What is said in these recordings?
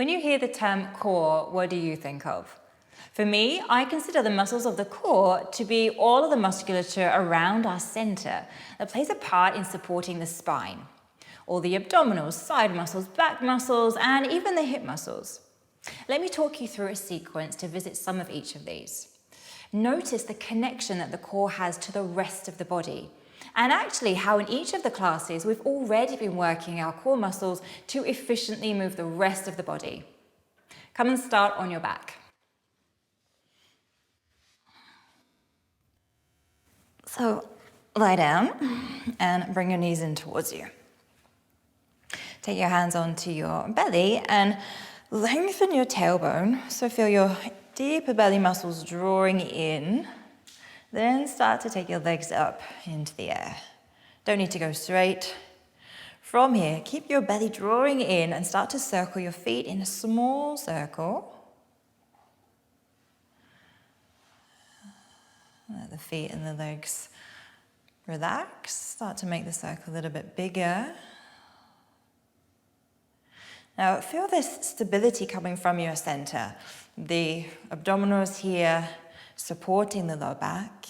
When you hear the term core, what do you think of? For me, I consider the muscles of the core to be all of the musculature around our center that plays a part in supporting the spine. All the abdominals, side muscles, back muscles, and even the hip muscles. Let me talk you through a sequence to visit some of each of these. Notice the connection that the core has to the rest of the body. And actually how in each of the classes we've already been working our core muscles to efficiently move the rest of the body. Come and start on your back. So lie down and bring your knees in towards you. Take your hands onto your belly and lengthen your tailbone. So feel your deeper belly muscles drawing in. Then start to take your legs up into the air. Don't need to go straight. From here, keep your belly drawing in and start to circle your feet in a small circle. Let the feet and the legs relax. Start to make the circle a little bit bigger. Now feel this stability coming from your center. The abdominals here supporting the low back.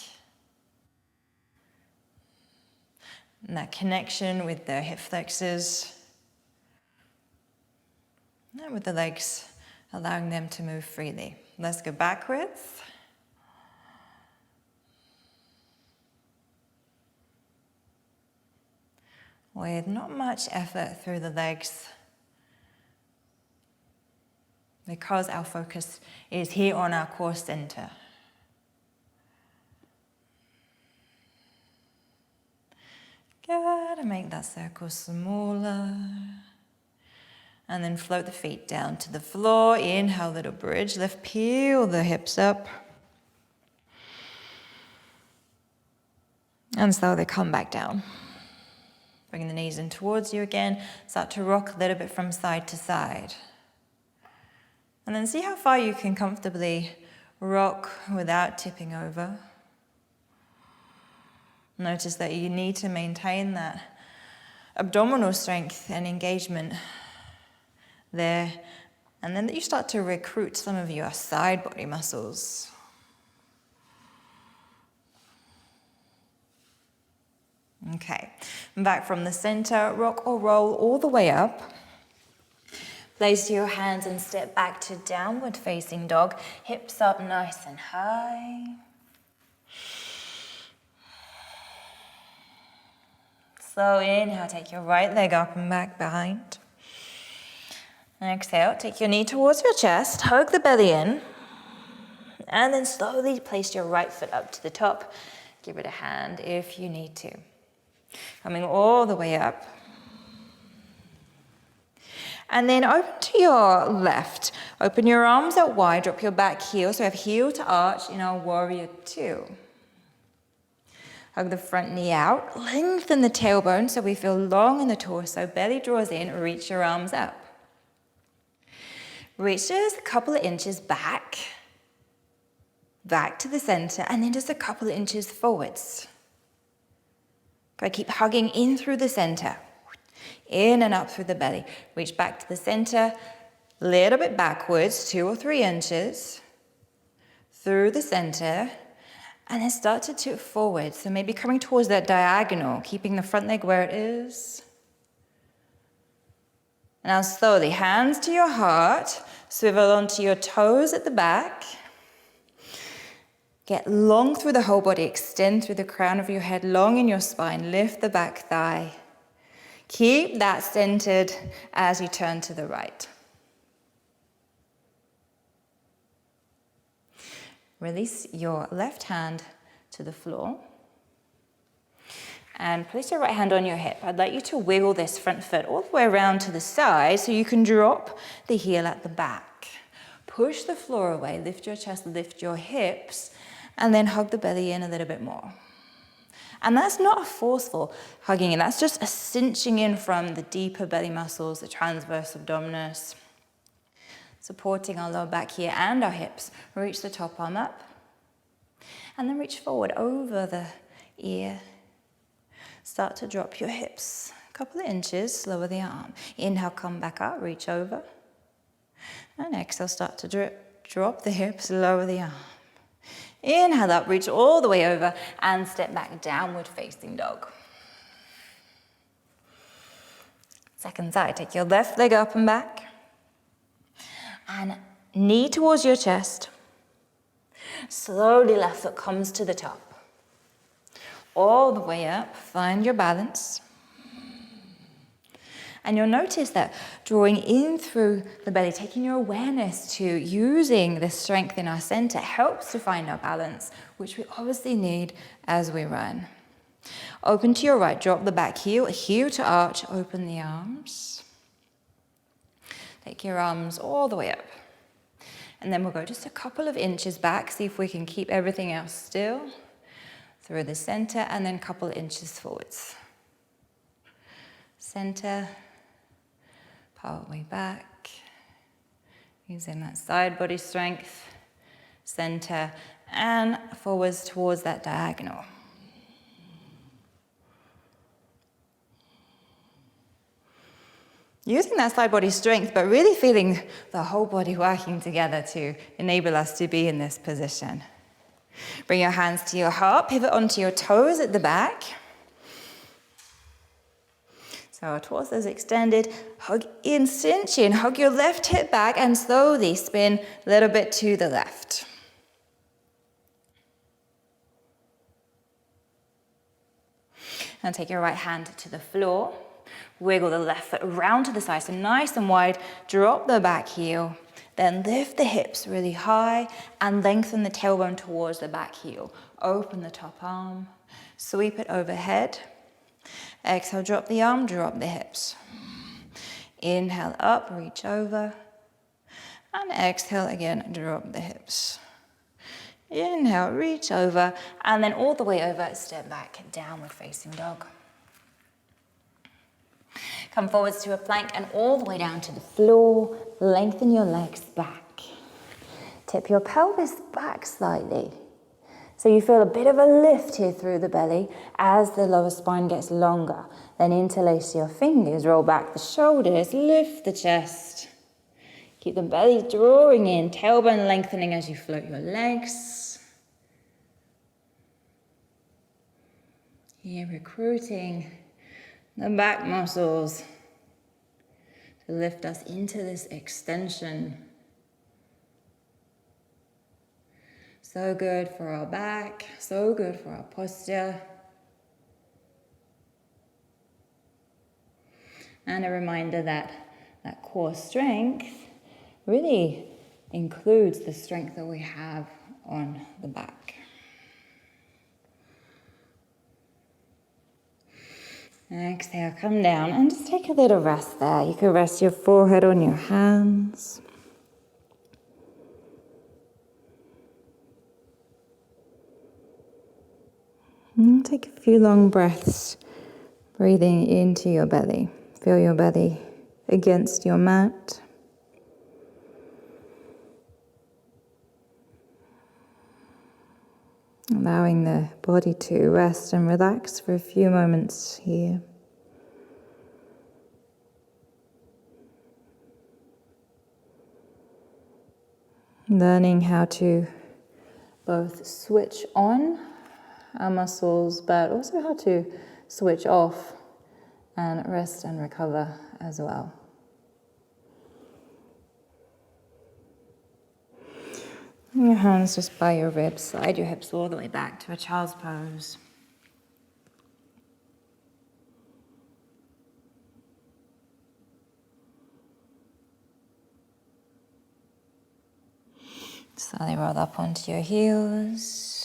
And that connection with the hip flexors. And with the legs, allowing them to move freely. Let's go backwards. With not much effort through the legs. Because our focus is here on our core center. Good, and make that circle smaller. And then float the feet down to the floor. Inhale, little bridge. Lift, peel the hips up. And slowly come back down. Bring the knees in towards you again. Start to rock a little bit from side to side. And then see how far you can comfortably rock without tipping over. Notice that you need to maintain that abdominal strength and engagement there. And then you start to recruit some of your side body muscles. Okay, back from the center, rock or roll all the way up. Place your hands and step back to downward facing dog. Hips up nice and high. Slow inhale, take your right leg up and back behind. Exhale, take your knee towards your chest, hug the belly in. And then slowly place your right foot up to the top. Give it a hand if you need to. Coming all the way up. And then open to your left. Open your arms out wide, drop your back heel. So we have heel to arch in our warrior two. Hug the front knee out. Lengthen the tailbone so we feel long in the torso. Belly draws in, reach your arms up. Reach just a couple of inches back. Back to the center, and then just a couple of inches forwards. Go, keep hugging in through the center. In and up through the belly. Reach back to the center, little bit backwards, 2 or 3 inches. Through the center, and then start to tip forward. So maybe coming towards that diagonal, keeping the front leg where it is. Now slowly, hands to your heart, swivel onto your toes at the back. Get long through the whole body, extend through the crown of your head, long in your spine, lift the back thigh. Keep that centered as you turn to the right. Release your left hand to the floor. And place your right hand on your hip. I'd like you to wiggle this front foot all the way around to the side so you can drop the heel at the back. Push the floor away, lift your chest, lift your hips, and then hug the belly in a little bit more. And that's not a forceful hugging in, that's just a cinching in from the deeper belly muscles, the transverse abdominis, supporting our lower back here and our hips. Reach the top arm up, and then reach forward over the ear. Start to drop your hips a couple of inches, lower the arm. Inhale, come back up, reach over. And exhale, start to drop the hips, lower the arm. Inhale up, reach all the way over and step back, downward facing dog. Second side, take your left leg up and back. And knee towards your chest. Slowly left foot comes to the top. All the way up, find your balance. And you'll notice that drawing in through the belly, taking your awareness to using the strength in our center helps to find our balance, which we obviously need as we run. Open to your right, drop the back heel to arch, open the arms. Take your arms all the way up. And then we'll go just a couple of inches back, see if we can keep everything else still. Through the center, and then a couple of inches forwards. Center. Part way back, using that side body strength, center, and forwards towards that diagonal. Using that side body strength, but really feeling the whole body working together to enable us to be in this position. Bring your hands to your heart, pivot onto your toes at the back. So our torso is extended, hug in, cinch in, hug your left hip back and slowly spin a little bit to the left. And take your right hand to the floor, wiggle the left foot around to the side, so nice and wide, drop the back heel, then lift the hips really high and lengthen the tailbone towards the back heel. Open the top arm, sweep it overhead. Exhale, drop the arm, drop the hips. Inhale up, reach over. And exhale again, drop the hips. Inhale, reach over. And then all the way over, step back, downward facing dog. Come forwards to a plank and all the way down to the floor. Lengthen your legs back. Tip your pelvis back slightly. So you feel a bit of a lift here through the belly as the lower spine gets longer. Then interlace your fingers, roll back the shoulders, lift the chest. Keep the belly drawing in, tailbone lengthening as you float your legs. Here recruiting the back muscles to lift us into this extension. So good for our back, so good for our posture. And a reminder that that core strength really includes the strength that we have on the back. Exhale, come down and just take a little rest there. You can rest your forehead on your hands. And take a few long breaths, breathing into your belly. Feel your belly against your mat. Allowing the body to rest and relax for a few moments here. Learning how to both switch on our muscles, but also how to switch off and rest and recover as well. Your hands just by your ribs, slide your hips all the way back to a child's pose. Slowly roll up onto your heels.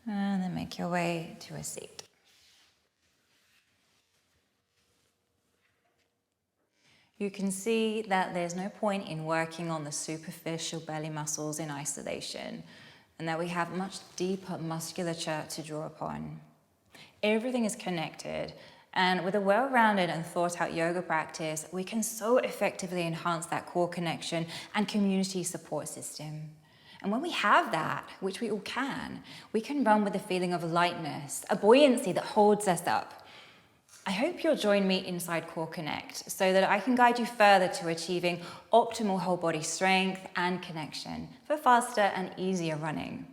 And then make your way to a seat. You can see that there's no point in working on the superficial belly muscles in isolation, and that we have much deeper musculature to draw upon. Everything is connected, and with a well-rounded and thought-out yoga practice, we can so effectively enhance that core connection and community support system. And when we have that, which we all can, we can run with a feeling of lightness, a buoyancy that holds us up. I hope you'll join me inside Core Connect so that I can guide you further to achieving optimal whole body strength and connection for faster and easier running.